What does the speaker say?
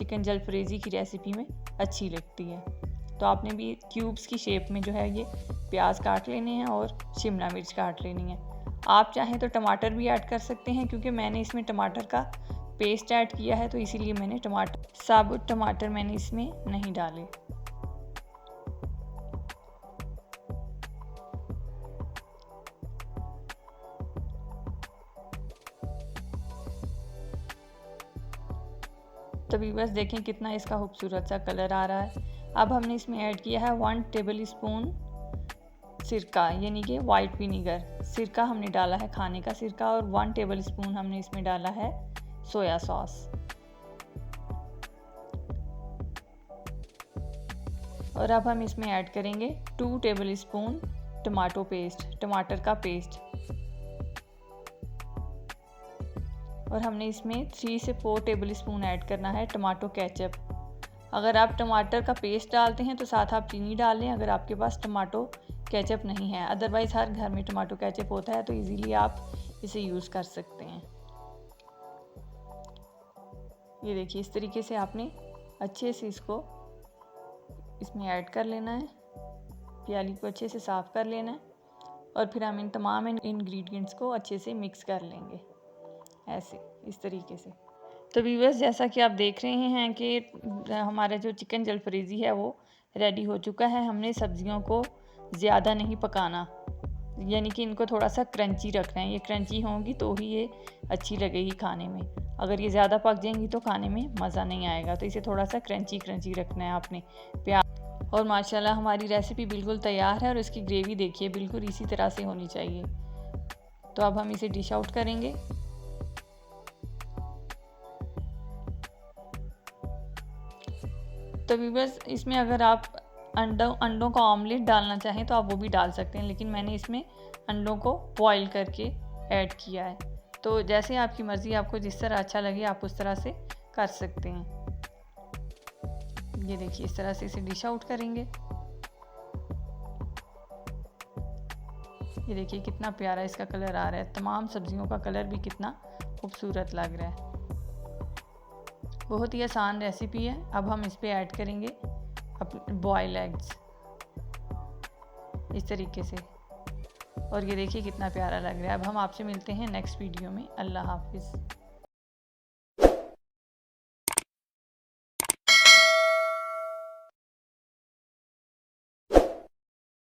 Chicken जलफरेज़ी की recipe में अच्छी लगती है। तो आपने भी क्यूब्स की शेप में जो है ये प्याज काट लेने हैं और शिमला मिर्च काट लेनी है। आप चाहें तो टमाटर भी ऐड कर सकते हैं, क्योंकि मैंने इसमें टमाटर का पेस्ट ऐड किया है तो इसीलिए मैंने साबुत टमाटर मैंने इसमें नहीं डाले। तो व्यूअर्स देखें कितना इसका खूबसूरत सा कलर आ रहा है। अब हमने इसमें ऐड किया है 1 टेबल स्पून सिरका, यानी कि वाइट विनीगर। सिरका हमने डाला है खाने का सिरका, और 1 टेबल स्पून हमने इसमें डाला है सोया सॉस। और अब हम इसमें ऐड करेंगे 2 टेबल स्पून टमाटो पेस्ट, टमाटर का पेस्ट। और हमने इसमें 3 से 4 टेबल स्पून ऐड करना है टमाटो केचप। अगर आप टमाटर का पेस्ट डालते हैं तो साथ आप चीनी डाल लें, अगर आपके पास टमाटो केचप नहीं है। अदरवाइज़ हर घर में टमाटो केचप होता है, तो इजीली आप इसे यूज़ कर सकते हैं। ये देखिए इस तरीके से आपने अच्छे से इसको इसमें ऐड कर लेना है, प्याली को अच्छे से साफ़ कर लेना है, और फिर हम इन तमाम इंग्रेडिएंट्स को अच्छे से मिक्स कर लेंगे ऐसे, इस तरीके से। तो व्यूअर्स जैसा कि आप देख रहे हैं कि हमारा जो चिकन जलफरेज़ी है वो रेडी हो चुका है। हमने सब्जियों को ज़्यादा नहीं पकाना, यानी कि इनको थोड़ा सा क्रंची रखना है। ये क्रंची होंगी तो ही ये अच्छी लगेगी खाने में। अगर ये ज़्यादा पक जाएंगी तो खाने में मज़ा नहीं आएगा। तो इसे थोड़ा सा क्रंची रखना है आपने प्याज। और माशाल्लाह हमारी रेसिपी बिल्कुल तैयार है, और इसकी ग्रेवी देखिए बिल्कुल इसी तरह से होनी चाहिए। तो अब हम इसे डिश आउट करेंगे। तो व्यूअर्स इसमें अगर आप अंडों का ऑमलेट डालना चाहें तो आप वो भी डाल सकते हैं, लेकिन मैंने इसमें अंडों को बॉईल करके ऐड किया है। तो जैसे आपकी मर्ज़ी, आपको जिस तरह अच्छा लगे आप उस तरह से कर सकते हैं। ये देखिए इस तरह से इसे डिश आउट करेंगे। ये देखिए कितना प्यारा इसका कलर आ रहा है, तमाम सब्जियों का कलर भी कितना खूबसूरत लग रहा है। बहुत ही आसान रेसिपी है। अब हम इस पे ऐड करेंगे अपने बॉयल एग्स इस तरीके से, और ये देखिए कितना प्यारा लग रहा है। अब हम आपसे मिलते हैं नेक्स्ट वीडियो में। अल्लाह हाफिज़।